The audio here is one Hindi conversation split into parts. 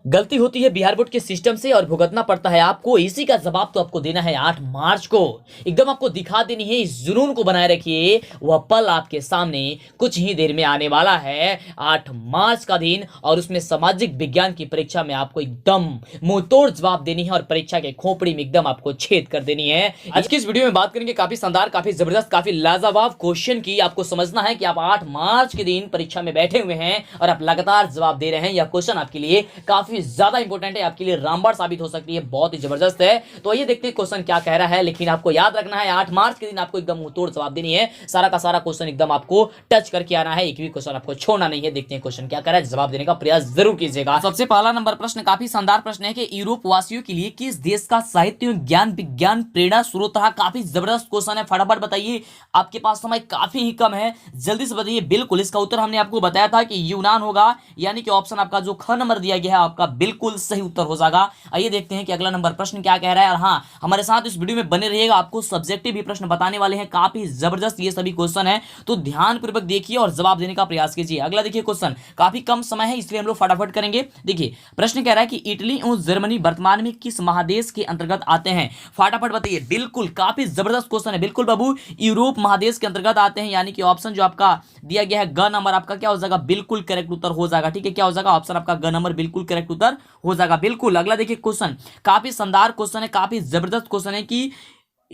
गलती होती है बिहार बोर्ड के सिस्टम से और भुगतना पड़ता है आपको। इसी का जवाब तो आपको देना है 8 मार्च को। एकदम आपको दिखा देनी है। इस जुनून को बनाए रखिए, वह पल आपके सामने कुछ ही देर में आने वाला है। 8 मार्च का दिन, और उसमें सामाजिक विज्ञान की परीक्षा में आपको एकदम मुंहतोड़ जवाब देनी है और परीक्षा के खोपड़ी में एकदम आपको छेद कर देनी है। आज की इस वीडियो में बात करेंगे काफी शानदार, काफी जबरदस्त, काफी लाजवाब क्वेश्चन की। आपको समझना है कि आप 8 मार्च के दिन परीक्षा में बैठे हुए हैं और आप लगातार जवाब दे रहे हैं। यह क्वेश्चन आपके लिए काफी ज्यादा इंपॉर्टेंट है, आपके लिए रामबाण साबित हो सकती है, बहुत ही जबरदस्त है। तो आइए देखते हैं क्वेश्चन क्या कह रहा है। लेकिन आपको याद रखना है 8 मार्च के दिन आपको एकदम मुंहतोड़ जवाब देनी है। सारा का सारा क्वेश्चन एकदम आपको टच करके आना है, एक भी क्वेश्चन आपको छोड़ना नहीं है। देखते हैं क्वेश्चन क्या कह रहा है, जवाब देने का प्रयास जरूर कीजिएगा। सबसे पहला नंबर प्रश्न काफी शानदार प्रश्न है कि यूरोप वासियों के लिए किस देश का साहित्य ज्ञान विज्ञान प्रेरणा स्रोत रहा। काफी जबरदस्त क्वेश्चन है, फटाफट बताइए, आपके पास समय काफी ही कम है, जल्दी से बताइए। बिल्कुल इसका उत्तर हमने आपको बताया था कि यूनान होगा, यानी कि ऑप्शन आपका जो ख नंबर दिया गया है आपका बिल्कुल सही उत्तर हो जाएगा। आइए देखते हैं कि अगला नंबर प्रश्न क्या कह रहा है। और हाँ, हमारे साथ इस वीडियो में बने रहिएगा, आपको सब्जेक्टिव भी प्रश्न बताने वाले हैं, काफी जबरदस्त ये सभी क्वेश्चन है, तो ध्यान पूर्वक देखिए और जवाब देने का प्रयास कीजिए। अगला देखिए क्वेश्चन, काफी कम समय है इसलिए हम लोग फटाफट करेंगे। देखिए प्रश्न कह रहा है कि इटली और जर्मनी वर्तमान में किस महादेश के अंतर्गत आते हैं। फटाफट बताइए। बिल्कुल काफी जबरदस्त क्वेश्चन है, बिल्कुल बाबू यूरोप महादेश के अंतर्गत आते हैं, यानी कि ऑप्शन जो आपका दिया गया है ग नंबर आपका क्या हो जाएगा, बिल्कुल करेक्ट उत्तर हो जाएगा। ठीक है, क्या हो जाएगा, ऑप्शन आपका ग नंबर बिल्कुल करेक्ट उत्तर हो जाएगा। बिल्कुल अगला देखिए क्वेश्चन, काफी शानदार क्वेश्चन है, काफी जबरदस्त क्वेश्चन है कि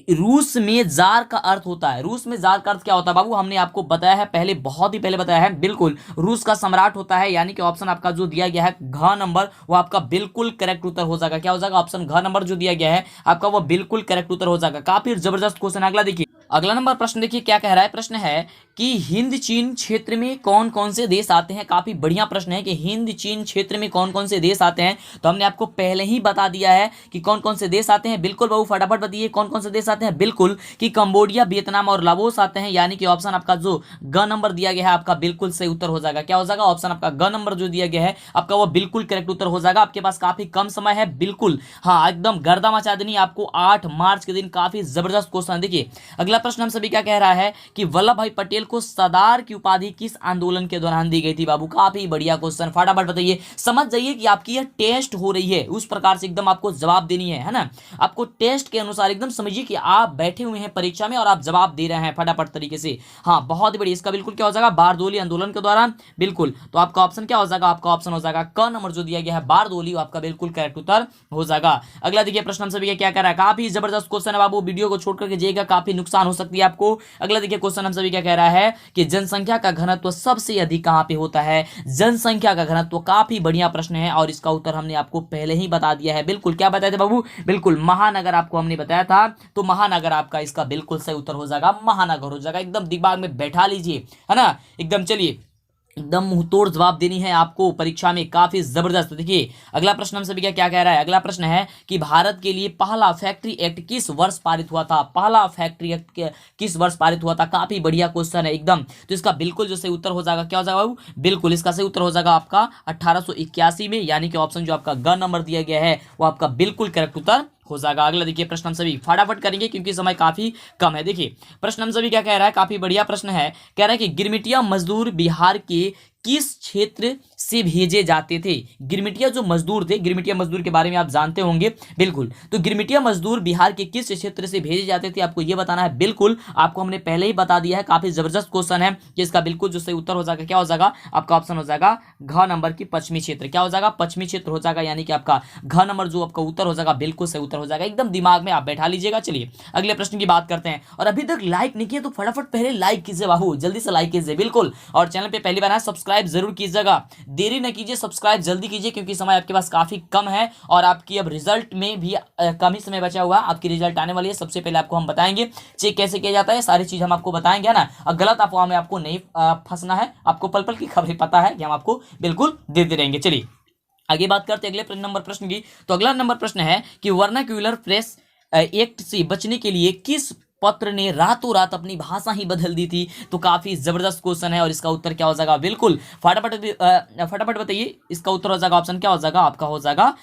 रूस में जार का अर्थ होता है। रूस में जार का अर्थ क्या होता है बाबू, हमने आपको बताया है पहले, बहुत ही पहले बताया है। बिल्कुल रूस का सम्राट होता है, यानी कि ऑप्शन आपका जो दिया गया है घ नंबर वो आपका बिल्कुल करेक्ट उत्तर हो जाएगा। क्या हो जाएगा, ऑप्शन घ नंबर जो दिया गया है आपका वो बिल्कुल करेक्ट उत्तर हो जाएगा। काफी जबरदस्त क्वेश्चन। अगला देखिए, अगला नंबर प्रश्न देखिए क्या कह रहा है। प्रश्न है कि हिंद चीन क्षेत्र में कौन कौन से देश आते हैं। काफी बढ़िया प्रश्न है कि हिंद चीन क्षेत्र में कौन कौन से देश आते हैं, तो हमने आपको पहले ही बता दिया है कि कौन कौन से देश आते हैं। बिल्कुल बाबू फटाफट बताइए कौन कौन से देश आते हैं। बिल्कुल कि कंबोडिया, वियतनाम और लाओस आते हैं, यानी कि ऑप्शन आपका जो ग नंबर दिया गया है आपका बिल्कुल सही उत्तर हो जाएगा। क्या हो जाएगा, ऑप्शन आपका ग नंबर जो दिया गया है आपका वो बिल्कुल करेक्ट उत्तर हो जाएगा। आपके पास काफी कम समय है, बिल्कुल हाँ एकदम गर्दा मचा देनी आपको 8 मार्च के दिन। काफी जबरदस्त क्वेश्चन। देखिए अगला प्रश्न हम सभी क्या कह रहा है कि वल्लभ भाई पटेल को सरदार की उपाधि किस आंदोलन के दौरान दी गई थी। बाबू काफी बढ़िया क्वेश्चन, फटाफट बताइए। समझ जाइए कि आपकी यह टेस्ट हो रही है, उस प्रकार से एकदम आपको जवाब देनी है ना। आपको टेस्ट के अनुसार एकदम समझिए कि आप बैठे हुए हैं परीक्षा में और आप जवाब दे रहे हैं फटाफट तरीके से। हाँ बहुत ही बढ़िया। इसका बिल्कुल क्या हो जाएगा, बारदोली आंदोलन के दौरान। बिल्कुल, तो आपका ऑप्शन क्या हो जाएगा, आपका ऑप्शन हो जाएगा क नंबर जो दिया गया है बारदोली, आपका बिल्कुल करेक्ट उत्तर हो जाएगा। अगला देखिए प्रश्न हम सभी क्या कह रहा है, काफी जबरदस्त क्वेश्चन है बाबू, वीडियो को छोड़ करके जाइएगा, काफी नुकसान हो सकती है आपको। अगला देखिए क्वेश्चन हम सभी क्या कह रहा है कि जनसंख्या का घनत्व सबसे अधिक कहां पे होता है। जनसंख्या का घनत्व, काफी बढ़िया प्रश्न है और इसका उत्तर हमने आपको पहले ही बता दिया है। बिल्कुल क्या बताए थे बाबू, बिल्कुल महानगर आपको हमने बताया था, तो महानगर आपका इसका बिल्कुल सही उत्तर हो जाएगा, महानगर हो जाएगा। एकदम दिमाग में बैठा लीजिए, है ना। एकदम चलिए, एकदम मुंहतोड़ जवाब देनी है आपको परीक्षा में, काफी जबरदस्त। देखिए अगला प्रश्न हम सभी क्या कह रहा है। अगला प्रश्न है कि भारत के लिए पहला फैक्ट्री एक्ट किस वर्ष पारित हुआ था। पहला फैक्ट्री एक्ट किस वर्ष पारित हुआ था। काफी बढ़िया क्वेश्चन है एकदम, तो इसका बिल्कुल जो सही उत्तर हो जाएगा क्या हो जाएगा बाबू, बिल्कुल इसका सही उत्तर हो जाएगा आपका 1881 में, यानी कि ऑप्शन जो आपका ग नंबर दिया गया है वो आपका बिल्कुल करेक्ट उत्तर हो जाएगा। अगला देखिए प्रश्न हम सभी फटाफट करेंगे क्योंकि समय काफी कम है। देखिए प्रश्न हम सभी क्या कह रहा है, काफी बढ़िया प्रश्न है। कह रहा है कि गिरमिटिया मजदूर बिहार के किस क्षेत्र से भेजे जाते थे। गिरमिटिया जो मजदूर थे, गिरमिटिया मजदूर के बारे में आप जानते होंगे। बिल्कुल, तो गिरमिटिया मजदूर बिहार के किस क्षेत्र से भेजे जाते थे, आपको यह बताना है। बिल्कुल आपको हमने पहले ही बता दिया है, काफी जबरदस्त क्वेश्चन है कि इसका बिल्कुल जो सही उत्तर हो जाएगा क्या हो जाएगा, आपका ऑप्शन हो जाएगा घ नंबर की पश्चिमी क्षेत्र। क्या हो जाएगा, पश्चिमी क्षेत्र हो जाएगा, यानी कि आपका घ नंबर जो आपका उत्तर हो जाएगा बिल्कुल सही उत्तर हो जाएगा। एकदम दिमाग में आप बैठा लीजिएगा। चलिए अगले प्रश्न की बात करते हैं, और अभी तक लाइक नहीं किया तो फटाफट पहले लाइक कीजिए बाबू, जल्दी से लाइक कीजिए बिल्कुल, और चैनल पे पहली बार आए सब्सक्राइब जरूर कीजिएगा। देरी न कीजिए, सब्सक्राइब जल्दी कीजिए क्योंकि समय आपके पास काफी कम है और आपकी अब रिजल्ट में भी कम ही समय बचा हुआ है। आपकी रिजल्ट आने वाली है, सबसे पहले आपको हम बताएंगे चेक कैसे किया जाता है, सारी चीज हम आपको बताएंगे, है ना। और गलत अफवाह में आपको नहीं फंसना है, आपको पल पल की खबरें पता है कि हम आपको बिल्कुल देते रहेंगे। चलिए आगे बात करते हैं अगले नंबर प्रश्न की। तो अगला नंबर प्रश्न है कि वर्नाक्यूलर प्रेस एक्ट से बचने के लिए किस पत्र ने रातों रात अपनी भाषा ही बदल दी थी। तो काफी जबरदस्त क्वेश्चन है और इसका उत्तर क्या हो जाएगा, बिल्कुल फटाफट बताइए। इसका उत्तर हो जाएगा, ऑप्शन क्या हो जाएगा आपका, हो जाएगा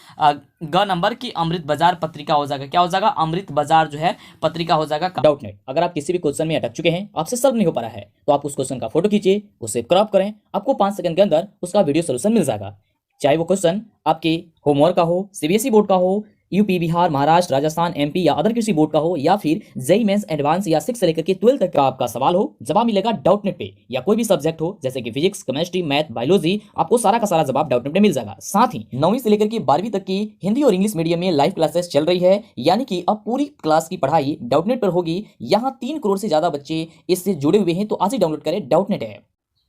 ग नंबर की अमृत बाजार पत्रिका हो जाएगा। क्या हो जाएगा, अमृत बाजार जो है पत्रिका हो जाएगा। डाउट नेट, अगर आप किसी भी क्वेश्चन में अटक चुके हैं, आपसे सॉल्व नहीं हो पा रहा है, तो आप उस क्वेश्चन का फोटो खींचिए, उसे क्रॉप करें, आपको 5 सेकंड के अंदर उसका वीडियो सोल्यूशन मिल जाएगा। चाहे वो क्वेश्चन आपके होमवर्क का हो, सीबीएसई बोर्ड का हो, यूपी, बिहार, महाराष्ट्र, राजस्थान, एमपी या अदर किसी बोर्ड का हो, या फिर जेईई मेंस एडवांस या 6 से लेकर के 12 तक का आपका सवाल हो, जवाब मिलेगा डाउटनेट पे। या कोई भी सब्जेक्ट हो जैसे कि फिजिक्स, केमिस्ट्री, मैथ, बायोलॉजी, आपको सारा का सारा जवाब डाउटनेट पे मिल जाएगा। साथ ही 9वीं से लेकर के 12वीं तक की हिंदी और इंग्लिश मीडियम में लाइव क्लासेस चल रही है, यानी कि अब पूरी क्लास की पढ़ाई डाउटनेट पर होगी। यहाँ 3 करोड़ से ज्यादा बच्चे इससे जुड़े हुए हैं, तो आज ही डाउनलोड करें डाउटनेट ऐप।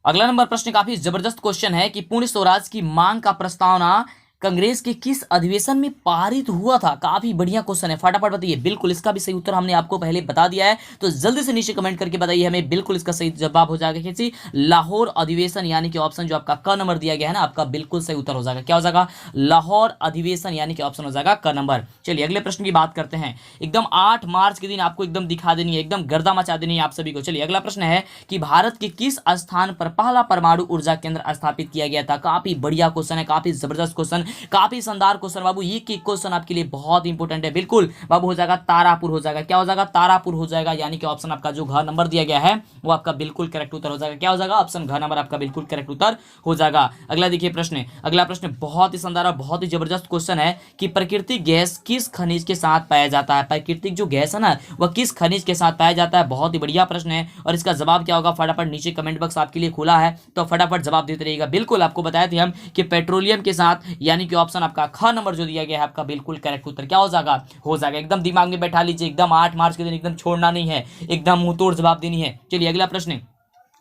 अगला नंबर प्रश्न काफी जबरदस्त क्वेश्चन है कि पूर्ण स्वराज की मांग का प्रस्तावना कांग्रेस के किस अधिवेशन में पारित हुआ था। काफी बढ़िया क्वेश्चन है, फटाफट बताइए। बिल्कुल इसका भी सही उत्तर हमने आपको पहले बता दिया है, तो जल्दी से नीचे कमेंट करके बताइए हमें। बिल्कुल इसका सही जवाब हो जाएगा किसी लाहौर अधिवेशन, यानी कि ऑप्शन जो आपका क नंबर दिया गया है ना, आपका बिल्कुल सही उत्तर हो जाएगा। क्या हो जाएगा? लाहौर अधिवेशन, यानी कि ऑप्शन हो जाएगा क नंबर। चलिए अगले प्रश्न की बात करते हैं। एकदम 8 मार्च के दिन आपको एकदम दिखा देनी है, एकदम गर्दा मचा देनी है आप सभी को। चलिए अगला प्रश्न है कि भारत के किस स्थान पर पहला परमाणु ऊर्जा केंद्र स्थापित किया गया था। काफी बढ़िया क्वेश्चन है, काफी जबरदस्त क्वेश्चन, काफी शानदार क्वेश्चन बाबू। ये क्वेश्चन आपके लिए बहुत इंपॉर्टेंट है। बिल्कुल बाबू हो जाएगा तारापुर हो जाएगा। क्या हो जाएगा? तारापुर हो जाएगा, यानी कि ऑप्शन आपका जो घ नंबर दिया गया है वो आपका बिल्कुल करेक्ट उत्तर हो जाएगा। क्या हो जाएगा? ऑप्शन घ नंबर आपका बिल्कुल करेक्ट उत्तर हो जाएगा। अगला देखिए प्रश्न, अगला प्रश्न बहुत ही शानदार और बहुत ही जबरदस्त क्वेश्चन है कि प्राकृतिक गैस किस खनिज के साथ पाया जाता है। प्राकृतिक जो गैस है ना, वह किस खनिज के साथ पाया जाता है। बहुत ही बढ़िया प्रश्न है, और इसका जवाब क्या होगा? फटाफट नीचे कमेंट बॉक्स आपके लिए खुला है, तो फटाफट जवाब देते रहिएगा। बिल्कुल आपको बताए थे हम कि पेट्रोलियम के साथ, यानी कि ऑप्शन आपका ख नंबर जो दिया गया है आपका बिल्कुल करेक्ट उत्तर क्या हो जाएगा? हो जाएगा। एकदम दिमाग में बैठा लीजिए, एकदम 8 मार्च के दिन एकदम छोड़ना नहीं है, एकदम मुंह तोड़ जवाब देनी है। चलिए अगला प्रश्न,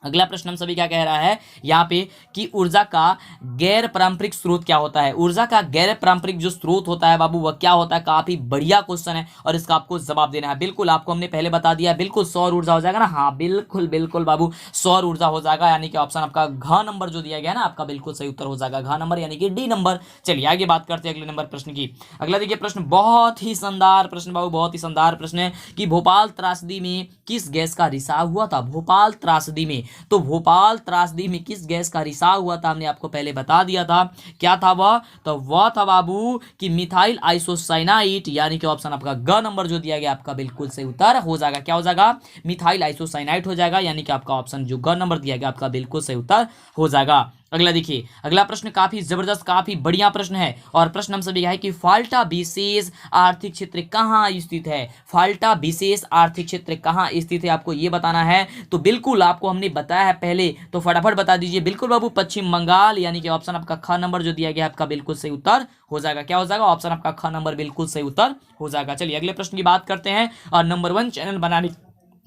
अगला प्रश्न हम सभी क्या कह रहा है यहाँ पे कि ऊर्जा का गैर पारंपरिक स्रोत क्या होता है। ऊर्जा का गैर पारंपरिक जो स्रोत होता है बाबू, वह क्या होता है? काफी बढ़िया क्वेश्चन है, और इसका आपको जवाब देना है। बिल्कुल आपको हमने पहले बता दिया, बिल्कुल सौर ऊर्जा हो जाएगा ना। हाँ बिल्कुल बिल्कुल बाबू, सौर ऊर्जा हो जाएगा, यानी कि ऑप्शन आपका घ नंबर जो दिया गया है ना, आपका बिल्कुल सही उत्तर हो जाएगा घ नंबर, यानी कि डी नंबर। चलिए आगे बात करते हैं अगले नंबर प्रश्न की। अगला देखिए प्रश्न बहुत ही शानदार प्रश्न बाबू, बहुत ही शानदार प्रश्न है कि भोपाल त्रासदी में किस गैस का रिसाव हुआ था। भोपाल त्रासदी में, तो भोपाल त्रासदी में किस गैस का रिसाव हुआ था, हमने आपको पहले बता दिया था। क्या था वह? तो वह था बाबू कि मिथाइल आइसोसाइनाइड, यानी कि ऑप्शन आपका ग नंबर जो दिया गया आपका बिल्कुल सही उत्तर हो जाएगा। क्या हो जाएगा? मिथाइल आइसोसाइनाइड हो जाएगा, यानी कि आपका ऑप्शन जो ग नंबर दिया गया आपका बिल्कुल सही उत्तर हो जाएगा। अगला देखिए, अगला प्रश्न काफी जबरदस्त काफी बढ़िया प्रश्न है, और प्रश्न हम सभी का है कि फाल्टा विशेष आर्थिक क्षेत्र कहाँ स्थित है। फाल्टा विशेष आर्थिक क्षेत्र कहाँ स्थित है, आपको ये बताना है। तो बिल्कुल आपको हमने बताया है पहले, तो फटाफट बता दीजिए। बिल्कुल बाबू पश्चिम बंगाल, यानी कि ऑप्शन आपका ख नंबर जो दिया गया आपका बिल्कुल सही उत्तर हो जाएगा। क्या हो जाएगा? ऑप्शन आपका ख नंबर बिल्कुल सही उत्तर हो जाएगा। चलिए अगले प्रश्न की बात करते हैं, और नंबर 1 चैनल बनाने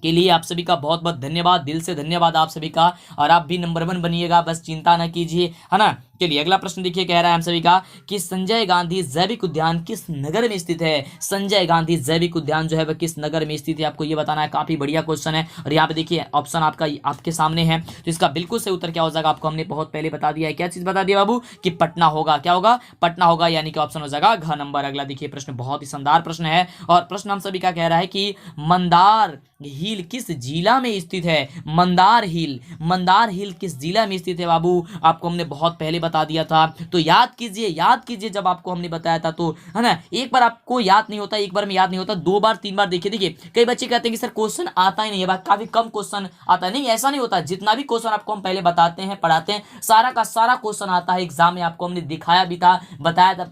के लिए आप सभी का बहुत बहुत धन्यवाद, दिल से धन्यवाद आप सभी का, और आप भी नंबर 1 बनिएगा, बस चिंता ना कीजिए, है ना। चलिए अगला प्रश्न देखिए, कह रहा है हम सभी का कि संजय गांधी जैविक उद्यान किस नगर में स्थित है। संजय गांधी जैविक उद्यान जो है वह किस नगर में स्थित है, आपको ये बताना है। काफी बढ़िया क्वेश्चन है, और यहाँ पे देखिए ऑप्शन आपका आपके सामने है, तो इसका बिल्कुल सही उत्तर क्या हो जाएगा? आपको हमने बहुत पहले बता दिया है। क्या चीज बता दिया बाबू? कि पटना होगा। क्या होगा? पटना होगा, यानी कि ऑप्शन हो जाएगा घ नंबर। अगला देखिए प्रश्न बहुत ही शानदार प्रश्न है, और प्रश्न हम सभी का कह रहा है कि मंदार हिल किस जिला में स्थित है। मंदार हिल किस जिला में स्थित है बाबू, आपको हमने बहुत पहले बता दिया था। तो याद कीजिए जब आपको हमने बताया था, तो है ना, एक बार आपको याद नहीं होता, एक बार में याद नहीं होता, 2 बार 3 बार देखिए। कई बच्चे कहते हैं कि सर क्वेश्चन आता ही नहीं है, काफी कम क्वेश्चन आता है। नहीं, ऐसा नहीं होता, जितना भी क्वेश्चन आपको हम पहले बताते हैं पढ़ाते हैं, सारा का सारा क्वेश्चन आता है एग्जाम में। आपको हमने दिखाया भी था, बताया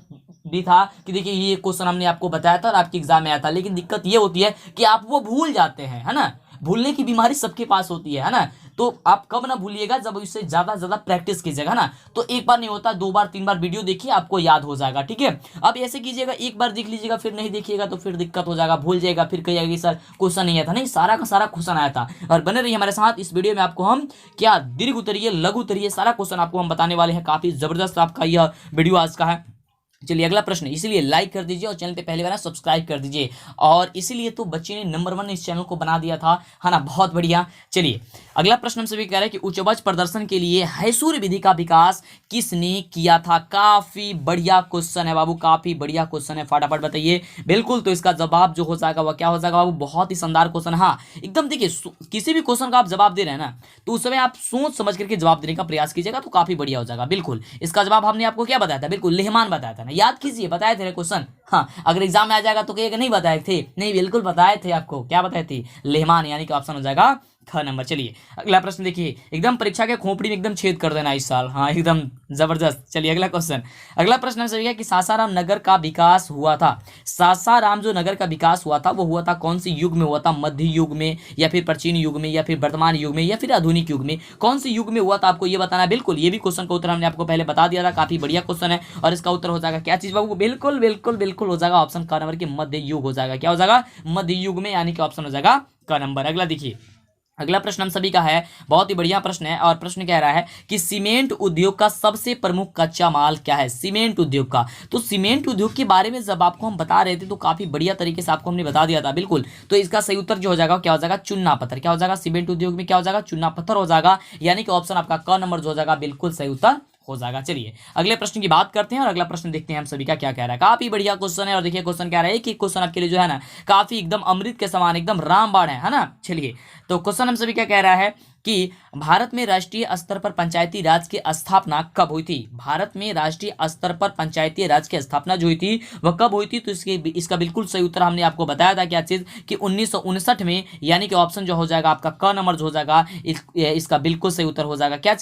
भी था कि देखिए ये क्वेश्चन हमने आपको बताया था और आपके एग्जाम में आया था। लेकिन दिक्कत ये होती है कि आप वो भूल जाते हैं, है ना। भूलने की बीमारी सबके पास होती है ना। तो आप कब ना भूलिएगा, जब इससे ज्यादा प्रैक्टिस कीजिएगा ना। तो एक बार नहीं होता, 2 बार 3 बार वीडियो देखिए, आपको याद हो जाएगा। ठीक है, अब ऐसे कीजिएगा, एक बार देख लीजिएगा, फिर नहीं देखिएगा तो फिर दिक्कत हो जाएगा, भूल जाएगा, फिर कहिएगा कि सर क्वेश्चन नहीं आया था। नहीं, सारा का सारा क्वेश्चन आया था। और बने रहिए हमारे साथ, इस वीडियो में आपको हम क्या दीर्घ उत्तरीय, लघु उत्तरीय सारा क्वेश्चन आपको हम बताने वाले हैं। काफी जबरदस्त आपका यह वीडियो आज का है। चलिए अगला प्रश्न, इसीलिए लाइक कर दीजिए और चैनल पे पहले बार सब्सक्राइब कर दीजिए, और इसीलिए तो बच्चे ने नंबर 1 इस चैनल को बना दिया था, है ना। बहुत बढ़िया। चलिए अगला प्रश्न हम सभी कह रहे हैं कि उच्च उपज प्रदर्शन के लिए हैसूर विधि का विकास किसने किया था। काफी बढ़िया क्वेश्चन है बाबू, काफी बढ़िया क्वेश्चन है, फटाफट बताइए। बिल्कुल, तो इसका जवाब जो हो जाएगा वह क्या हो जाएगा बाबू? बहुत ही शानदार क्वेश्चन। हाँ एकदम देखिए, किसी भी क्वेश्चन का आप जवाब दे रहे हैं ना, तो उस समय आप सोच समझ करके जवाब देने का प्रयास कीजिएगा, तो काफी बढ़िया हो जाएगा। बिल्कुल, इसका जवाब हमने आपको क्या बताया था? बिल्कुल लेहमान बताया था ना, याद कीजिए, बताए थे क्वेश्चन। हाँ, अगर एग्जाम में आ जाएगा तो कहिएगा नहीं बताए थे। नहीं, बिल्कुल बताए थे आपको। क्या बताए थे? लेहमान, यानी कि ऑप्शन हो जाएगा ख नंबर। चलिए अगला प्रश्न देखिए, एकदम परीक्षा के खोपड़ी में एकदम छेद कर देना इस साल, हाँ एकदम जबरदस्त। चलिए अगला क्वेश्चन, अगला प्रश्न हमसे है कि सासाराम नगर का विकास हुआ था, सासाराम जो नगर का विकास हुआ था वो हुआ था कौन सी युग में हुआ था? मध्य युग में, या फिर प्राचीन युग में, या फिर वर्तमान युग में, या फिर आधुनिक युग में? कौन सी युग में हुआ था आपको ये बताना है। बिल्कुल ये भी क्वेश्चन का उत्तर हमने आपको पहले बता दिया था, काफी बढ़िया क्वेश्चन है। और इसका उत्तर हो जाएगा क्या चीज बाबू? बिल्कुल बिल्कुल बिल्कुल हो जाएगा ऑप्शन क नंबर की मध्य युग हो जाएगा। क्या हो जाएगा? मध्य युग में, यानी कि ऑप्शन हो जाएगा क नंबर। अगला देखिए, अगला प्रश्न हम सभी का है, बहुत ही बढ़िया प्रश्न है। और प्रश्न कह रहा है कि सीमेंट उद्योग का सबसे प्रमुख कच्चा माल क्या है? सीमेंट उद्योग का, तो सीमेंट उद्योग के बारे में जब आपको हम बता रहे थे तो काफी बढ़िया तरीके से आपको हमने बता दिया था। बिल्कुल, तो इसका सही उत्तर जो हो जाएगा क्या हो जाएगा? चुन्ना पत्थर। क्या हो जाएगा? सीमेंट उद्योग में क्या हो जाएगा? चुन्ना पत्थर हो जाएगा, यानी कि ऑप्शन आपका क नंबर जो हो जाएगा बिल्कुल सही उत्तर हो जाएगा। चलिए अगले प्रश्न की बात करते हैं और अगला प्रश्न देखते हैं हम सभी का क्या कह रहा है। काफी बढ़िया क्वेश्चन है और देखिए क्वेश्चन क्या रहा है कि क्वेश्चन आपके लिए जो है ना काफी एकदम अमृत के समान, एकदम रामबाण है ना। चलिए तो क्वेश्चन हम सभी क्या कह रहा है कि भारत में राष्ट्रीय स्तर पर पंचायती राज की स्थापना कब हुई थी? भारत में राष्ट्रीय स्तर पर पंचायती राज की स्थापना जो हुई थी वह कब हुई थी? तो इसका बिल्कुल सही उत्तर हमने आपको बताया था क्या चीज कि 1959 में, यानी कि ऑप्शन जो हो जाएगा आपका क नंबर जो हो जाएगा इसका बिल्कुल सही उत्तर हो जाएगा क्या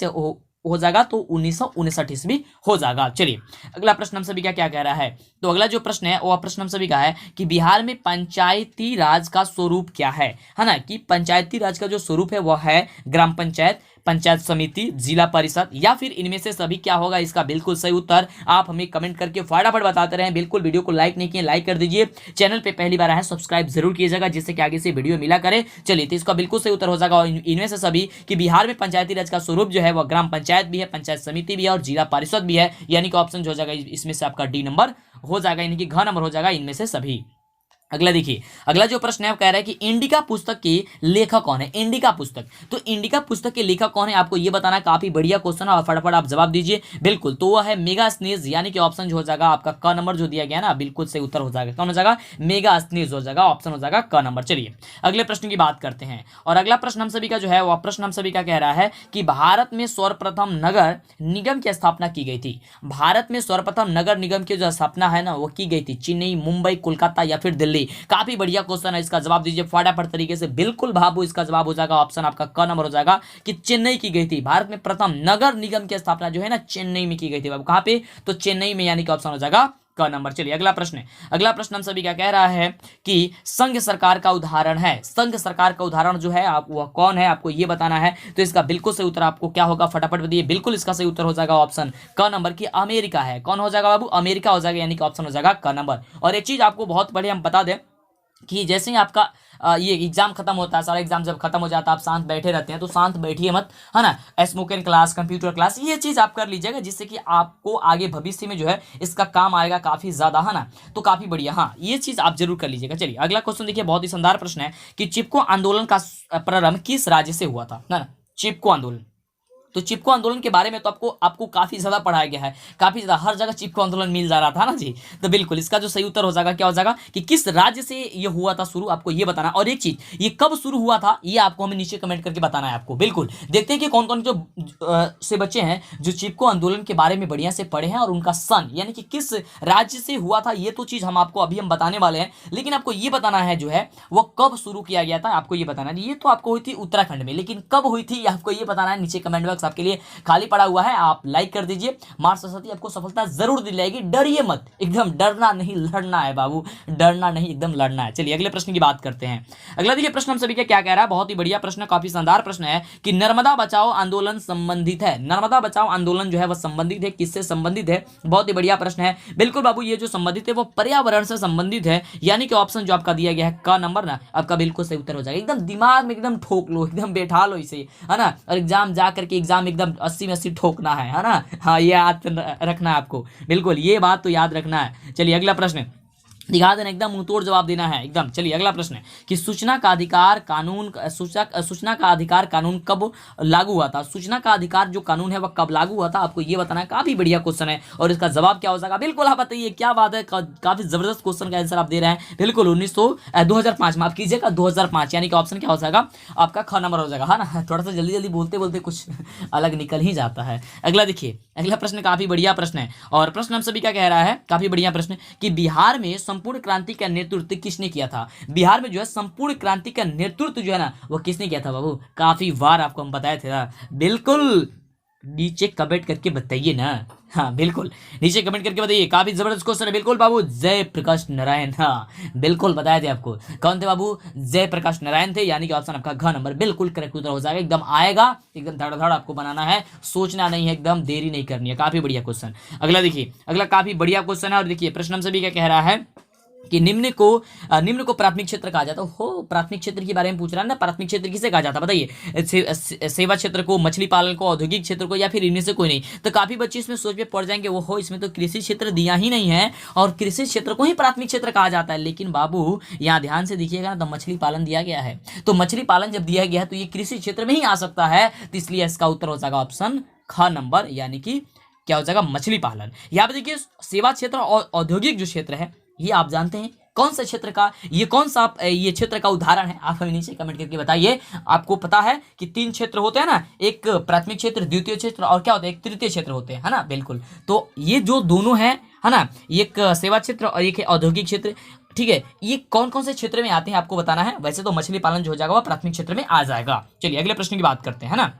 हो जाएगा? तो 1959 ईस्वी हो जाएगा। चलिए अगला प्रश्न हम सभी का क्या कह रहा है। तो अगला जो प्रश्न है वो प्रश्न हम सभी का है कि बिहार में पंचायती राज का स्वरूप क्या है ना? कि पंचायती राज का जो स्वरूप है वह है ग्राम पंचायत, पंचायत समिति, जिला परिषद, या फिर इनमें से सभी क्या होगा? इसका बिल्कुल सही उत्तर आप हमें कमेंट करके फटाफट बताते रहें। बिल्कुल वीडियो को लाइक नहीं किए लाइक कर दीजिए, चैनल पे पहली बार आए सब्सक्राइब जरूर कीजिएगा जिससे कि आगे से वीडियो मिला करे। चलिए तो इसका बिल्कुल सही उत्तर हो जाएगा इनमें से सभी कि बिहार में पंचायती राज का स्वरूप जो है वह ग्राम पंचायत भी है, पंचायत समिति भी है और जिला परिषद भी है, यानी कि ऑप्शन जो हो जाएगा इसमें से आपका डी नंबर हो जाएगा, यानी कि घ नंबर हो जाएगा इनमें से सभी। अगला देखिए, अगला जो प्रश्न है वो कह रहा है कि इंडिका पुस्तक के लेखक कौन है? इंडिका पुस्तक, तो इंडिका पुस्तक के लेखक कौन है आपको ये बताना है। काफी बढ़िया क्वेश्चन है और फटाफट आप जवाब दीजिए। बिल्कुल, तो वह है मेगास्थनीज, यानी कि ऑप्शन जो हो जाएगा आपका क नंबर जो दिया गया ना बिल्कुल सही उत्तर हो जाएगा। कौन हो जाएगा? मेगास्थनीज हो जाएगा, ऑप्शन हो जाएगा क नंबर। चलिए अगले प्रश्न की बात करते हैं और अगला प्रश्न हम सभी का जो है वह प्रश्न हम सभी का कह रहा है कि भारत में सर्वप्रथम नगर निगम की स्थापना की गई थी। भारत में सर्वप्रथम नगर निगम की जो स्थापना है ना वो की गई थी चेन्नई, मुंबई, कोलकाता या फिर दिल्ली? काफी बढ़िया क्वेश्चन है, इसका जवाब दीजिए फटाफट तरीके से। बिल्कुल बाबू इसका जवाब हो जाएगा ऑप्शन आपका क नंबर हो जाएगा कि चेन्नई की गई थी। भारत में प्रथम नगर निगम की स्थापना जो है ना चेन्नई में की गई थी बाबू। कहां पे? तो चेन्नई में, यानी कि ऑप्शन हो जाएगा क नंबर। चलिए अगला प्रश्न, अगला प्रश्न हम सभी क्या कह रहा है कि संघ सरकार का उदाहरण है। संघ सरकार का उदाहरण जो है आप वह कौन है आपको ये बताना है। तो इसका बिल्कुल सही उत्तर आपको क्या होगा फटाफट बताइए। बिल्कुल इसका सही उत्तर हो जाएगा ऑप्शन क नंबर की अमेरिका है। कौन हो जाएगा बाबू? अमेरिका हो जाएगा, यानी कि ऑप्शन हो जाएगा क नंबर। और एक चीज आपको बहुत बढ़िया हम बता दें कि जैसे ही आपका ये एग्जाम खत्म होता है, सारा एग्जाम जब खत्म हो जाता है आप शांत बैठे रहते हैं, तो शांत बैठिए मत, है ना। स्पोकन क्लास, कंप्यूटर क्लास, ये चीज आप कर लीजिएगा जिससे कि आपको आगे भविष्य में जो है इसका काम आएगा काफी ज्यादा, है ना। तो काफी बढ़िया, हाँ ये चीज आप जरूर कर लीजिएगा। चलिए अगला क्वेश्चन देखिए, बहुत ही शानदार प्रश्न है कि चिपको आंदोलन का प्रारंभ किस राज्य से हुआ था, है ना। चिपको आंदोलन, तो चिपको आंदोलन के बारे में तो आपको काफी ज्यादा पढ़ाया गया है, काफी ज्यादा हर जगह चिपको आंदोलन मिल जा रहा था ना जी। तो बिल्कुल इसका जो सही उत्तर हो जाएगा क्या हो जाएगा कि किस राज्य से ये हुआ था शुरू, आपको ये बताना। और एक चीज, ये कब शुरू हुआ था ये आपको हमें नीचे कमेंट करके बताना है आपको। बिल्कुल देखते हैं कि कौन कौन जो से बच्चे हैं जो चिपको आंदोलन के बारे में बढ़िया से पढ़े हैं और उनका सन यानी कि किस राज्य से हुआ था, ये तो चीज हम आपको अभी हम बताने वाले हैं। लेकिन आपको ये बताना है जो है वो कब शुरू किया गया था, आपको ये बताना है। ये तो आपको हुई थी उत्तराखंड में, लेकिन कब हुई थी आपको ये बताना है। नीचे कमेंट बॉक्स आपके लिए खाली पड़ा हुआ है, आप लाइक कर दीजिए। मां सरस्वती आपको सफलता जरूर दिलाएगी, डरिए मत, एकदम डरना नहीं लड़ना है बाबू, डरना नहीं एकदम लड़ना है। चलिए अगले प्रश्न की बात करते हैं। अगला देखिए प्रश्न हम सभी का क्या कह रहा है, बहुत ही बढ़िया प्रश्न, काफी शानदार प्रश्न है कि नर्मदा बचाओ आंदोलन संबंधित है। नर्मदा बचाओ आंदोलन जो है वह संबंधित है, किससे संबंधित है? बहुत ही बढ़िया प्रश्न है। बिल्कुल बाबू ये जो संबंधित है वो पर्यावरण से संबंधित है, यानी कि ऑप्शन जो आपका दिया गया है का नंबर ना आपका बिल्कुल सही उत्तर हो जाएगा। एकदम दिमाग में एकदम ठोक लो, एकदम बैठा लो इसे, है ना। और एग्जाम जा करके एग्जाम एकदम 80 में 80 ठोकना है ना। हाँ ये याद रखना है आपको, बिल्कुल ये बात तो याद रखना है। चलिए अगला प्रश्न दिखा देना, एकदम मुंहतोड़ जवाब देना है एकदम। चलिए अगला प्रश्न है कि सूचना का अधिकार कानून कब लागू हुआ था? सूचना का अधिकार जो कानून है वह कब लागू हुआ था, आपको ये बताना है। काफी बढ़िया क्वेश्चन है और इसका जवाब क्या हो जाएगा? बिल्कुल आप बताइए, क्या बात है, काफी जबरदस्त क्वेश्चन का आंसर आप दे रहे हैं। बिल्कुल 2005 माफ कीजिएगा 2005, यानी कि ऑप्शन क्या हो जाएगा आपका ख नंबर हो जाएगा, है ना। थोड़ा सा जल्दी जल्दी बोलते बोलते कुछ अलग निकल ही जाता है। अगला देखिए, अगला प्रश्न काफी बढ़िया प्रश्न है और प्रश्न हम सभी का कह रहा है, काफी बढ़िया प्रश्न कि बिहार में संपूर्ण क्रांति का नेतृत्व किसने किया था? बिहार में जो है संपूर्ण क्रांति का नेतृत्व जो है ना वो किसने किया था बाबू? काफी बार आपको हम बताए थे ना। बिल्कुल नीचे कमेंट करके बताइए ना। हाँ बिल्कुल नीचे कमेंट करके बताइए। काफी जबरदस्त क्वेश्चन है। बिल्कुल बाबू जयप्रकाश नारायण। हाँ बिल्कुल बताए थे आपको। कौन थे बाबू? जयप्रकाश नारायण थे, यानी कि ऑप्शन आपका घ नंबर बिल्कुल करेक्ट उत्तर हो जाएगा। एकदम आएगा, एकदम धड़ाधड़ आपको बनाना है, सोचना नहीं है, एकदम देरी नहीं करनी है। काफी बढ़िया क्वेश्चन। अगला देखिए, अगला काफी बढ़िया क्वेश्चन है और देखिए प्रश्न हम सभी का कह रहा है कि निम्न को प्राथमिक क्षेत्र कहा जाता है। हो प्राथमिक क्षेत्र के बारे में पूछ रहा है ना। प्राथमिक क्षेत्र किसे कहा जाता है बताइए? सेवा क्षेत्र को, मछली पालन को, औद्योगिक क्षेत्र को, या फिर इनमें से कोई नहीं? तो काफी बच्चे इसमें सोच में पड़ जाएंगे वो हो इसमें तो कृषि क्षेत्र दिया ही नहीं है और कृषि क्षेत्र को ही प्राथमिक क्षेत्र कहा जाता है। लेकिन बाबू यहाँ ध्यान से देखिएगा ना, तो मछली पालन दिया गया है। तो मछली पालन जब दिया गया है तो ये कृषि क्षेत्र में ही आ सकता है। तो इसलिए इसका उत्तर हो जाएगा ऑप्शन ख नंबर, यानी कि क्या हो जाएगा? मछली पालन। यहाँ पे देखिए सेवा क्षेत्र और औद्योगिक जो क्षेत्र है ये आप जानते हैं कौन सा क्षेत्र का, ये कौन सा ये क्षेत्र का उदाहरण है? आप हमें नीचे कमेंट करके बताइए। आपको पता है कि 3 क्षेत्र होते हैं ना, एक प्राथमिक क्षेत्र, द्वितीय क्षेत्र और क्या होता है? एक तृतीय क्षेत्र होते हैं, है ना। बिल्कुल, तो ये जो दोनों हैं, है ना, एक सेवा क्षेत्र और एक है औद्योगिक क्षेत्र। ठीक है, ये कौन कौन से क्षेत्र में आते हैं आपको बताना है। वैसे तो मछली पालन जो हो जाएगा वो प्राथमिक क्षेत्र में आ जाएगा। चलिए अगले प्रश्न की बात करते हैं, है ना।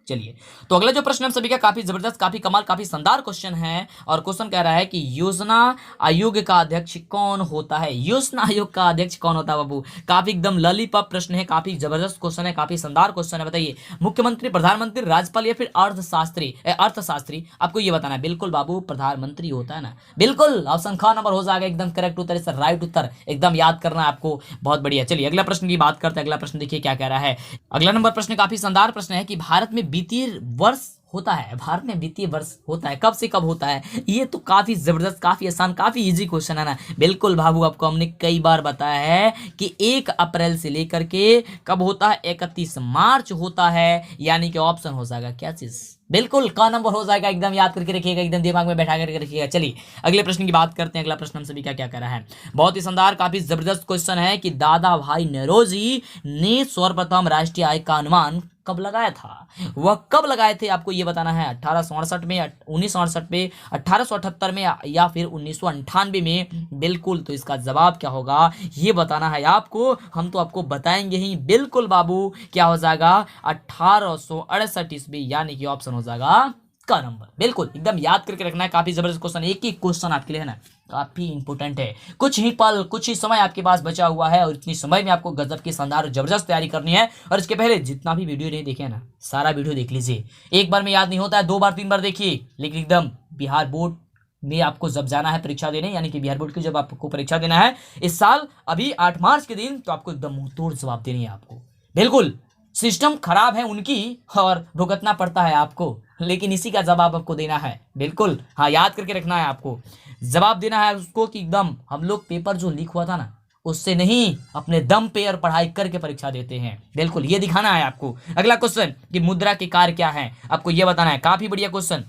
चलिए तो अगला जो प्रश्न हम सभी का काफी जबरदस्त, काफी कमाल, काफी शानदार क्वेश्चन है और क्वेश्चन कह रहा है कि योजना आयोग का अध्यक्ष कौन होता है? योजना आयोग का अध्यक्ष कौन होता है बाबू? काफी एकदम लॉलीपॉप प्रश्न है, काफी जबरदस्त क्वेश्चन है, काफी शानदार क्वेश्चन है। बताइए मुख्यमंत्री, प्रधानमंत्री, राज्यपाल या फिर अर्थशास्त्री? आपको ये बताना है। बिल्कुल बाबू प्रधानमंत्री होता है ना। बिल्कुल ऑप्शन ख नंबर हो जाएगा एकदम करेक्ट उत्तर, इसका राइट उत्तर एकदम याद करना है आपको। बहुत बढ़िया। चलिए अगला प्रश्न की बात करते हैं। अगला प्रश्न देखिए क्या कह रहा है। अगला नंबर प्रश्न काफी शानदार प्रश्न है कि भारत में वित्तीय वर्ष होता है। भारत में वित्तीय वर्ष होता है, कब से कब होता है? ये तो काफी जबरदस्त, काफी आसान, काफी इजी क्वेश्चन है ना। बिल्कुल बाबू आपको हमने कई बार बताया है कि 1 अप्रैल से लेकर के कब होता है? 31 मार्च होता है, यानी कि ऑप्शन हो जाएगा क्या चीज? बिल्कुल का नंबर हो जाएगा। एकदम याद करके रखिएगा, एकदम दिमाग में बैठा करके रखिएगा। चलिए अगले प्रश्न की बात करते हैं। अगला प्रश्न हम सभी का क्या कह रहा है? बहुत ही शानदार, काफी जबरदस्त क्वेश्चन है कि दादा भाई नौरोजी ने सर्वप्रथम राष्ट्रीय आय का अनुमान कब लगाया था? वह कब लगाए थे आपको ये बताना है। 1868 में, 1968 में, 1878 में या फिर 1998 में? बिल्कुल, तो इसका जवाब क्या होगा ये बताना है आपको। हम तो आपको बताएंगे ही। बिल्कुल बाबू क्या हो जाएगा? 1868 ईस्वी, यानी कि ऑप्शन हो जाएगा का नंबर। बिल्कुल एकदम याद करके रखना है। काफी जबरदस्त क्वेश्चन, एक ही क्वेश्चन आपके लिए है ना, काफी इंपोर्टेंट है। कुछ ही पल, कुछ ही समय आपके पास बचा हुआ है और इतनी समय में आपको गजब की शानदार और जबरदस्त तैयारी करनी है। और इसके पहले जितना भी वीडियो नहीं देखे ना, सारा वीडियो देख लीजिए। एक बार में याद नहीं होता है, 2 बार 3 बार देखिए, लेकिन एकदम बिहार बोर्ड में आपको जब जाना है परीक्षा देने, यानी कि बिहार बोर्ड की जब आपको परीक्षा देना है इस साल अभी 8 मार्च के दिन, तो आपको एकदम मुंह तोड़ जवाब देनी है आपको। बिल्कुल सिस्टम खराब है उनकी और भुगतना पड़ता है आपको, लेकिन इसी का जवाब आपको देना है। बिल्कुल हाँ, याद करके रखना है आपको। जवाब देना है उसको कि एकदम हम लोग पेपर जो लीक हुआ था ना उससे नहीं, अपने दम पे और पढ़ाई करके परीक्षा देते हैं। बिल्कुल ये दिखाना है आपको। अगला क्वेश्चन कि मुद्रा के कार्य क्या है, आपको ये बताना है। काफी बढ़िया क्वेश्चन।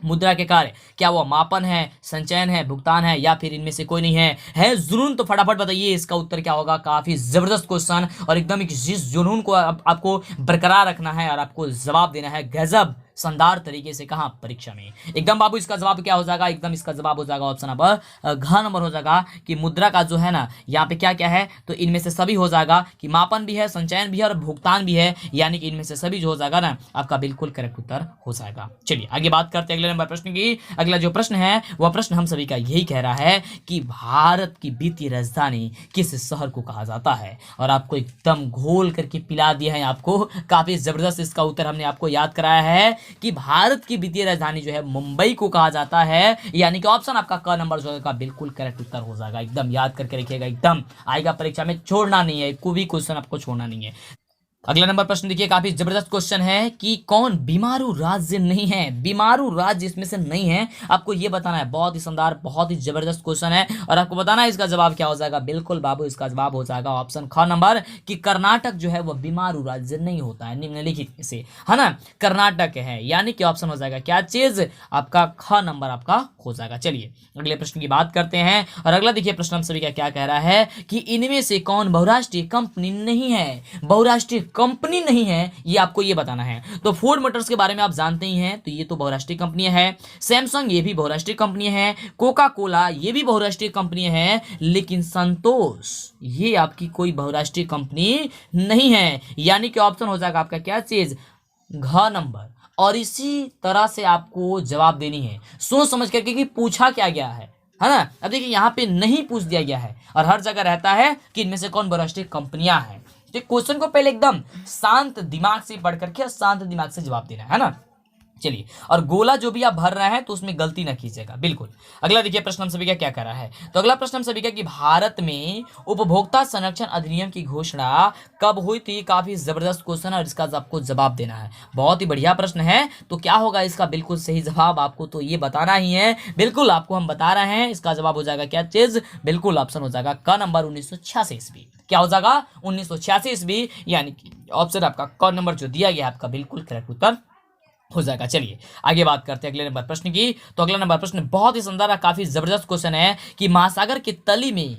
मुद्रा के कार्य क्या वो मापन है, संचयन है, भुगतान है या फिर इनमें से कोई नहीं है जुनून? तो फटाफट बताइए इसका उत्तर क्या होगा। काफी जबरदस्त क्वेश्चन और एकदम जिस जुनून को आपको बरकरार रखना है और आपको जवाब देना है गजब शानदार तरीके से। कहाँ? परीक्षा में। एकदम बाबू इसका जवाब क्या हो जाएगा? एकदम इसका जवाब हो जाएगा ऑप्शन नंबर घ नंबर हो जाएगा कि मुद्रा का जो है ना यहाँ पे क्या क्या है, तो इनमें से सभी हो जाएगा कि मापन भी है, संचयन भी है और भुगतान भी है, यानी कि इनमें से सभी जो हो जाएगा ना आपका बिल्कुल करेक्ट उत्तर हो जाएगा। चलिए आगे बात करते हैं अगले नंबर प्रश्न की। अगला जो प्रश्न है वह प्रश्न हम सभी का यही कह रहा है कि भारत की वित्तीय राजधानी किस शहर को कहा जाता है? और आपको एकदम घोल करके पिला दिया है आपको। काफी जबरदस्त इसका उत्तर हमने आपको याद कराया है कि भारत की वित्तीय राजधानी जो है मुंबई को कहा जाता है, यानी कि ऑप्शन आपका क नंबर जो है बिल्कुल करेक्ट उत्तर हो जाएगा। एकदम याद करके रखिएगा, एकदम आएगा परीक्षा में, छोड़ना नहीं है, कोई भी क्वेश्चन आपको छोड़ना नहीं है। अगला नंबर प्रश्न देखिए, काफी जबरदस्त क्वेश्चन है कि कौन बीमारू राज्य नहीं है? बीमारू राज्य इसमें से नहीं है, आपको ये बताना है। बहुत ही शानदार, बहुत ही जबरदस्त क्वेश्चन है और आपको बताना है इसका जवाब क्या हो जाएगा। बिल्कुल बाबू इसका जवाब हो जाएगा ऑप्शन ख नंबर कि कर्नाटक जो है वह बीमारू राज्य नहीं होता है निम्नलिखित में से, है ना। कर्नाटक है, यानी कि ऑप्शन हो जाएगा क्या चीज? आपका ख नंबर आपका हो जाएगा। चलिए अगले प्रश्न की बात करते हैं और अगला देखिए प्रश्न हम सभी का क्या कह रहा है कि इनमें से कौन बहुराष्ट्रीय कंपनी नहीं है? बहुराष्ट्रीय कंपनी नहीं है, ये आपको ये बताना है। तो फोर्ड मोटर्स के बारे में आप जानते ही हैं, तो ये तो बहुराष्ट्रीय कंपनी है। सैमसंग ये भी बहुराष्ट्रीय कंपनी है। कोका कोला ये भी बहुराष्ट्रीय कंपनी है। लेकिन संतोष ये आपकी कोई बहुराष्ट्रीय कंपनी नहीं है, यानी कि ऑप्शन हो जाएगा आपका क्या चीज, घ नंबर। और इसी तरह से आपको जवाब देनी है सोच समझ करके कि पूछा क्या गया है ना। अब देखिए यहाँ पे नहीं पूछ दिया गया है, और हर जगह रहता है कि इनमें से कौन बहुराष्ट्रीय कंपनियां हैं। तो क्वेश्चन को पहले एकदम शांत दिमाग से पढ़ करके और शांत दिमाग से जवाब देना है ना। चलिए, और गोला जो भी आप भर रहे हैं तो उसमें गलती ना कीजिएगा बिल्कुल। अगला देखिए प्रश्न हम सभी का क्या कर रहा है। तो अगला प्रश्न हम सभी का कि भारत में उपभोक्ता संरक्षण अधिनियम की घोषणा कब हुई थी। काफी जबरदस्त क्वेश्चन है और इसका आपको जवाब देना है। बहुत ही बढ़िया प्रश्न है। तो क्या होगा इसका बिल्कुल सही जवाब, आपको तो ये बताना ही है। बिल्कुल आपको हम बता रहे हैं, इसका जवाब हो जाएगा क्या चीज, बिल्कुल ऑप्शन हो जाएगा क नंबर 1986 ईस्वी। क्या हो जाएगा 1986 ईस्वी, यानी कि ऑप्शन आपका क नंबर जो दिया गया आपका बिल्कुल करेक्ट उत्तर हो जाएगा। चलिए आगे बात करते हैं अगले नंबर प्रश्न की। तो अगला नंबर प्रश्न बहुत ही शानदार, काफी जबरदस्त क्वेश्चन है कि महासागर की तली में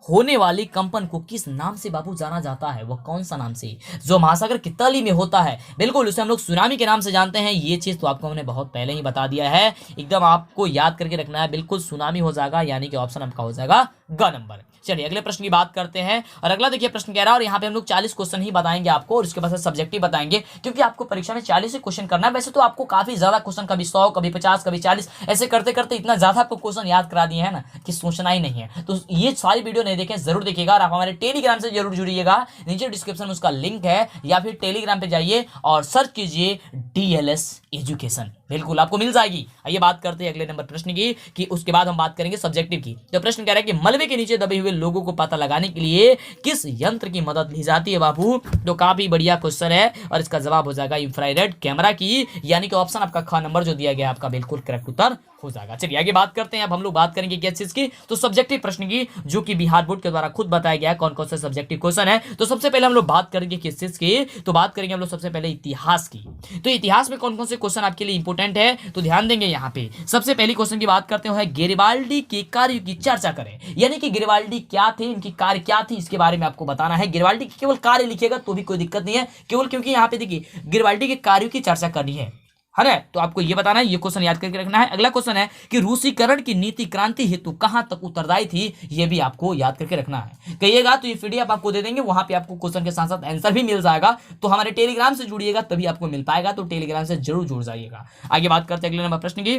होने वाली कंपन को किस नाम से बाबू जाना जाता है। वह कौन सा नाम से जो महासागर की तली में होता है, बिल्कुल उसे हम लोग सुनामी के नाम से जानते हैं। ये चीज तो आपको हमने बहुत पहले ही बता दिया है, एकदम आपको याद करके रखना है। बिल्कुल सुनामी हो जाएगा, यानी कि ऑप्शन आपका हो जाएगा ग नंबर। चलिए अगले प्रश्न की बात करते हैं। और अगला देखिए प्रश्न कह रहा है, और यहाँ पे हम लोग 40 क्वेश्चन ही बताएंगे आपको, और उसके बाद सब्जेक्टिव बताएंगे, क्योंकि आपको परीक्षा में 40 ही क्वेश्चन करना है। वैसे तो आपको काफी ज्यादा क्वेश्चन, कभी 100 कभी 50 कभी 40, ऐसे करते करते इतना ज्यादा आपको क्वेश्चन याद करा दिए हैं ना कि सोचना ही नहीं है। तो ये सारी वीडियो नहीं देखें, जरूर देखिएगा। और आप हमारे टेलीग्राम से जरूर जुड़िएगा, नीचे डिस्क्रिप्शन में उसका लिंक है, या फिर टेलीग्राम पे जाइए और सर्च कीजिए DLS एजुकेशन, बिल्कुल आपको मिल जाएगी। आइए बात करते हैं अगले नंबर प्रश्न की, कि उसके बाद हम बात करेंगे सब्जेक्टिव की। तो प्रश्न कह रहा है कि मलबे के नीचे दबे हुए लोगों को पता लगाने के लिए किस यंत्र की मदद ली जाती है बाबू। तो काफी बढ़िया क्वेश्चन है, और इसका जवाब हो जाएगा इंफ्रारेड कैमरा की, यानी कि ऑप्शन आपका ख नंबर जो दिया गया आपका बिल्कुल करेक्ट उत्तर हो जाएगा। चलिए आगे बात करते हैं। अब हम लोग बात करेंगे किस चीज की, तो सब्जेक्टिव प्रश्न की, जो कि बिहार बोर्ड के द्वारा खुद बताया गया है कौन कौन से सब्जेक्टिव क्वेश्चन है। तो सबसे पहले हम लोग बात करेंगे किस चीज की, तो बात करेंगे हम लोग सबसे पहले इतिहास की। तो इतिहास में कौन कौन से क्वेश्चन आपके लिए इंपोर्टेंट है, तो ध्यान देंगे यहाँ पे। सबसे पहली क्वेश्चन की बात करते हैं, गेरिबाल्डी के कार्य की चर्चा करें, यानी कि गेरिबाल्डी क्या थे, इनकी कार्य क्या थी, इसके बारे में आपको बताना है। गेरिबाल्डी के केवल कार्य लिखिएगा तो भी कोई दिक्कत नहीं है, केवल क्योंकि यहाँ पे देखिए गेरिबाल्डी के कार्यों की चर्चा करनी है ना। तो आपको ये बताना है, ये क्वेश्चन याद करके रखना है। अगला क्वेश्चन है कि रूसीकरण की नीति क्रांति हेतु कहां तक उत्तरदायी थी, ये भी आपको याद करके रखना है। कहिएगा तो ये PDF आपको दे देंगे, वहां पे आपको क्वेश्चन के साथ साथ आंसर भी मिल जाएगा। तो हमारे टेलीग्राम से जुड़िएगा तभी आपको मिल पाएगा, तो टेलीग्राम से जरूर जुड़ जाइएगा। आगे बात करते हैं अगले नंबर प्रश्न की।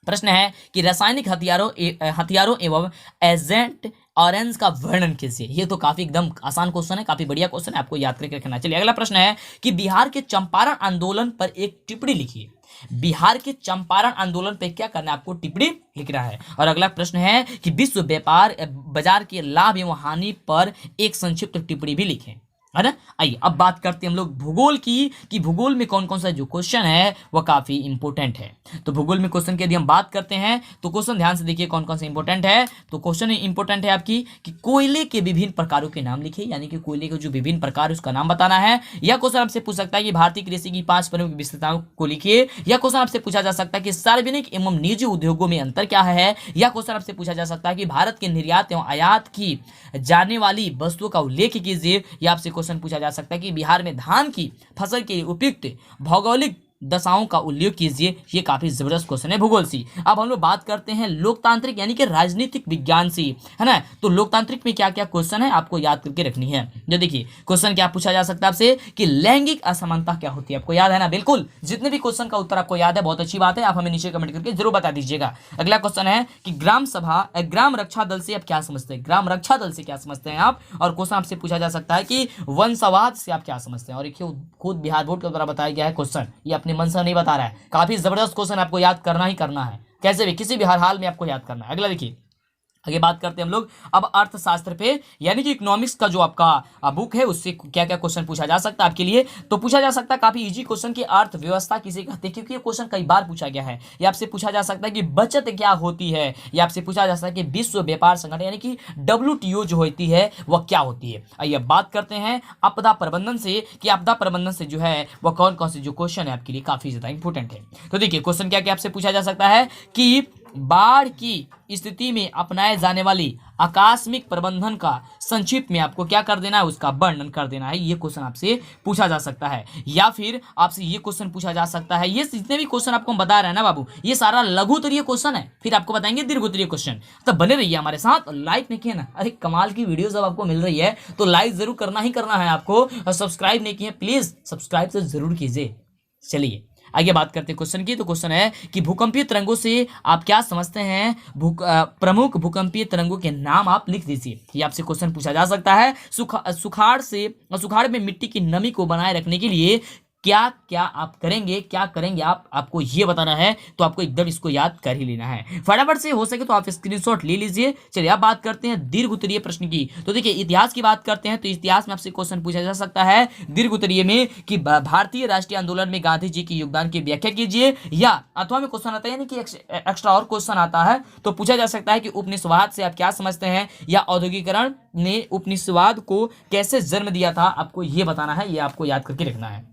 प्रश्न है कि रासायनिक हथियारों एवं एजेंट ऑरेंज का वर्णन कीजिए। ये तो काफी एकदम आसान क्वेश्चन है, काफी बढ़िया क्वेश्चन है, आपको याद करके रखना। चलिए अगला प्रश्न है कि बिहार के चंपारण आंदोलन पर एक टिप्पणी लिखिए। बिहार के चंपारण आंदोलन पे क्या करना है, आपको टिप्पणी लिखना है। और अगला प्रश्न है कि विश्व व्यापार बाजार के लाभ एवं हानि पर एक संक्षिप्त टिप्पणी भी लिखें, है ना। आइए अब बात करते हैं हम लोग भूगोल की, कि भूगोल में कौन कौन सा जो क्वेश्चन है वह काफी इंपोर्टेंट है। तो भूगोल में क्वेश्चन की यदि हम बात करते हैं तो क्वेश्चन ध्यान से देखिए कौन कौन से इंपोर्टेंट है। तो क्वेश्चन इंपोर्टेंट है आपकी कि कोयले के विभिन्न प्रकारों के नाम लिखिए, यानी कि कोयले के जो विभिन्न प्रकार उसका नाम बताना है। यह क्वेश्चन आपसे पूछ सकता है कि भारतीय कृषि की 5 प्रमुख विशेषताओं को लिखिए। यह क्वेश्चन आपसे पूछा जा सकता है कि सार्वजनिक एवं निजी उद्योगों में अंतर क्या है। यह क्वेश्चन आपसे पूछा जा सकता है कि भारत के निर्यात एवं आयात की जाने वाली वस्तुओं का उल्लेख कीजिए। यह आपसे क्वेश्चन पूछा जा सकता है कि बिहार में धान की फसल के लिए उपयुक्त भौगोलिक दशाओं का उल्लेख कीजिए। ये काफी जबरदस्त क्वेश्चन है भूगोल से। अब हम लोग बात करते हैं लोकतांत्रिक यानी कि राजनीतिक विज्ञान से, है ना। तो लोकतांत्रिक में क्या क्या क्वेश्चन है आपको याद करके रखनी है। जो देखिए क्वेश्चन क्या पूछा जा सकता है आपसे कि लैंगिक असमानता क्या होती है, आपको याद है ना। बिल्कुल जितने भी क्वेश्चन का उत्तर आपको याद है, बहुत अच्छी बात है, आप हमें नीचे कमेंट करके जरूर बता दीजिएगा। अगला क्वेश्चन है कि ग्राम रक्षा दल से आप क्या समझते हैं, ग्राम रक्षा दल से क्या समझते हैं आप। और क्वेश्चन आपसे पूछा जा सकता है कि वंशवाद से आप क्या समझते हैं। और देखिए खुद बिहार बोर्ड के द्वारा बताया गया है क्वेश्चन, ये अपने मन से नहीं बता रहा है, काफी जबरदस्त क्वेश्चन आपको याद करना ही करना है, कैसे भी किसी भी हर हाल में आपको याद करना है। अगला देखिए आगे बात करते हैं हम लोग अब अर्थशास्त्र पे, यानी कि इकोनॉमिक्स का जो आपका बुक है उससे क्या क्या क्वेश्चन पूछा जा सकता है आपके लिए। तो पूछा जा सकता है काफी इजी क्वेश्चन की अर्थव्यवस्था किसे कहते हैं, क्योंकि ये क्वेश्चन कई बार पूछा गया है। ये आपसे पूछा जा सकता है कि बचत क्या होती है। ये आपसे पूछा जा सकता है कि विश्व व्यापार संगठन यानी कि WTO जो होती है वह क्या होती है। आइए बात करते हैं आपदा प्रबंधन से, कि आपदा प्रबंधन से जो है वह कौन कौन से जो क्वेश्चन है आपके लिए काफी ज्यादा इंपोर्टेंट है। तो देखिए क्वेश्चन क्या क्या आपसे पूछा जा सकता है कि बाढ़ की स्थिति में अपनाए जाने वाली आकस्मिक प्रबंधन का संक्षिप्त में आपको क्या कर देना है, उसका वर्णन कर देना है। ये क्वेश्चन आपसे पूछा जा सकता है। या फिर आपसे ये क्वेश्चन पूछा जा सकता है, ये जितने भी क्वेश्चन आपको हम बता रहे हैं ना बाबू, ये सारा लघु उत्तरीय क्वेश्चन है। फिर आपको बताएंगे दीर्घ उत्तरीय क्वेश्चन। तो बने रहिए हमारे साथ, लाइक नहीं किया ना, अरे कमाल की वीडियो जब आपको मिल रही है तो लाइक जरूर करना ही करना है आपको, और सब्सक्राइब नहीं किए प्लीज सब्सक्राइब तो जरूर कीजिए। चलिए आगे बात करते हैं क्वेश्चन की। तो क्वेश्चन है कि भूकंपीय तरंगों से आप क्या समझते हैं, प्रमुख भूकंपीय तरंगों के नाम आप लिख दीजिए। ये आपसे क्वेश्चन पूछा जा सकता है। सुखाड़ में मिट्टी की नमी को बनाए रखने के लिए क्या क्या आप करेंगे, क्या करेंगे आपको ये बताना है। तो आपको एकदम इसको याद कर ही लेना है फटाफट से, हो सके तो आप स्क्रीनशॉट ले लीजिए। चलिए अब बात करते हैं दीर्घ उत्तरीय प्रश्न की। तो देखिए इतिहास की बात करते हैं, तो इतिहास में आपसे क्वेश्चन पूछा जा सकता है दीर्घ उत्तरीय में कि भारतीय राष्ट्रीय आंदोलन में गांधी जी के योगदान की व्याख्या कीजिए। या अथवा में क्वेश्चन आता है, यानी कि एक्स्ट्रा और क्वेश्चन आता है तो पूछा जा सकता है कि उपनिवेशवाद से आप क्या समझते हैं, या औद्योगिकरण ने उपनिवेशवाद को कैसे जन्म दिया था, आपको ये बताना है। ये आपको याद करके रखना है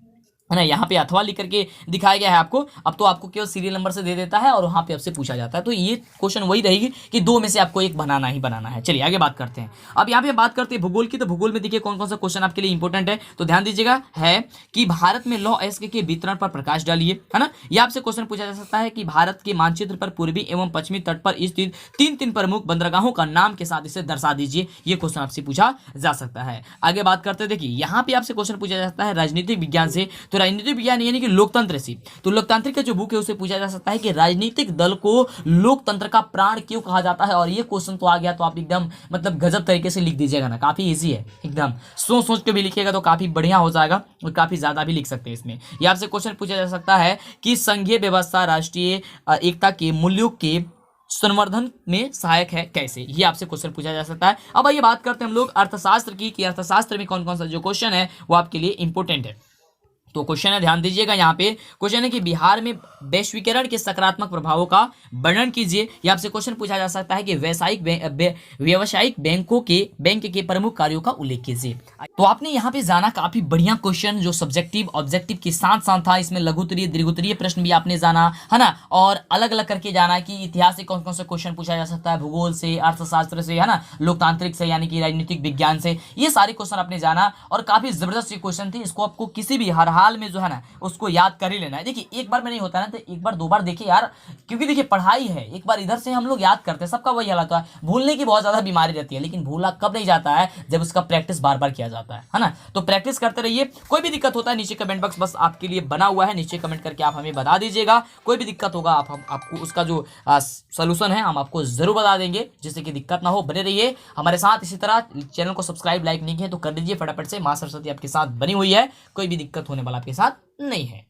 ना। यहाँ पे अथवा लिख करके दिखाया गया है आपको। अब तो आपको केवल सीरियल नंबर से दे देता है और वहाँ पे आपसे पूछा जाता है। तो ये क्वेश्चन वही रहेगी कि दो में से आपको एक बनाना ही बनाना है। चलिए आगे बात करते हैं। अब यहाँ पे बात करते हैं भूगोल की। तो भूगोल में देखिए कौन कौन सा क्वेश्चन आपके लिए इंपॉर्टेंट है, तो ध्यान दीजिएगा। है कि भारत में लौह अयस्क के वितरण पर प्रकाश डालिए, है ना। यह आपसे क्वेश्चन पूछा जा सकता है कि भारत के मानचित्र पर पूर्वी एवं पश्चिमी तट पर स्थित तीन प्रमुख बंदरगाहों का नाम के साथ इसे दर्शा दीजिए। ये क्वेश्चन आपसे पूछा जा सकता है। आगे बात करते हैं, देखिए यहाँ पे आपसे क्वेश्चन पूछा जा सकता है राजनीतिक विज्ञान से। तो राजनीतिक विज्ञान यानी कि लोकतंत्र से, तो लोकतांत्रिक का जो बुक है उसे पूछा जा सकता है कि राजनीतिक दल को लोकतंत्र का प्राण क्यों कहा जाता है। और ये क्वेश्चन तो आ गया तो आप एकदम मतलब गजब तरीके से लिख दीजिएगा ना, काफी इजी है एकदम। सोच सोच के भी लिखिएगा तो काफी बढ़िया हो जाएगा और काफी ज्यादा भी लिख सकते हैं इसमें। यह आपसे क्वेश्चन पूछा जा सकता है कि संघीय व्यवस्था राष्ट्रीय एकता के मूल्यों के संवर्धन में सहायक है कैसे। ये आपसे क्वेश्चन पूछा जा सकता है। अब आइए बात करते हैं हम लोग अर्थशास्त्र की, कि अर्थशास्त्र में कौन कौन सा जो क्वेश्चन है वो आपके लिए इंपॉर्टेंट है। तो क्वेश्चन है, ध्यान दीजिएगा। यहाँ पे क्वेश्चन है कि बिहार में वैश्वीकरण के सकारात्मक प्रभावों का वर्णन कीजिए। यह आपसे क्वेश्चन पूछा जा सकता है कि व्यावसायिक बैंक के प्रमुख कार्यों का उल्लेख कीजिए। तो आपने यहाँ पे जाना काफी बढ़िया क्वेश्चन, जो सब्जेक्टिव ऑब्जेक्टिव के साथ साथ था। इसमें लघुत्तरीय दीर्घोत्तरीय प्रश्न भी आपने जाना है ना, और अलग अलग करके जाना कि इतिहास से कौन कौन से क्वेश्चन पूछा जा सकता है, भूगोल से, अर्थशास्त्र से, है ना, लोकतांत्रिक से यानी कि राजनीतिक विज्ञान से। ये सारे क्वेश्चन आपने जाना और काफी जबरदस्त क्वेश्चन थे। इसको आपको किसी भी हर हाल में जो है ना उसको याद कर ही लेना है। देखिए एक बार में नहीं होता ना, तो एक बार दो बार देखिए यार, क्योंकि देखिए पढ़ाई है, एक बार इधर से हम लोग याद करते हैं, सबका वही हालत है। भूलने की बहुत ज्यादा बीमारी रहती है, लेकिन भूला कब नहीं जाता है, जब उसका प्रैक्टिस बार बार किया जाता है ना। तो प्रैक्टिस करते रहिए। कोई भी दिक्कत होता है नीचे कमेंट बॉक्स बस आपके लिए बना हुआ है, नीचे कमेंट करके आप हमें बता दीजिएगा। कोई भी दिक्कत होगा आपको उसका जो सोल्यूशन है हम आपको जरूर बता देंगे, जिससे कि दिक्कत ना हो। बने रहिए हमारे साथ। इसी तरह चैनल को सब्सक्राइब लाइक नहीं किया तो कर दीजिए फटाफट से। मां सरस्वती आपके साथ बनी हुई है, कोई भी दिक्कत होने वाला आपके साथ नहीं है।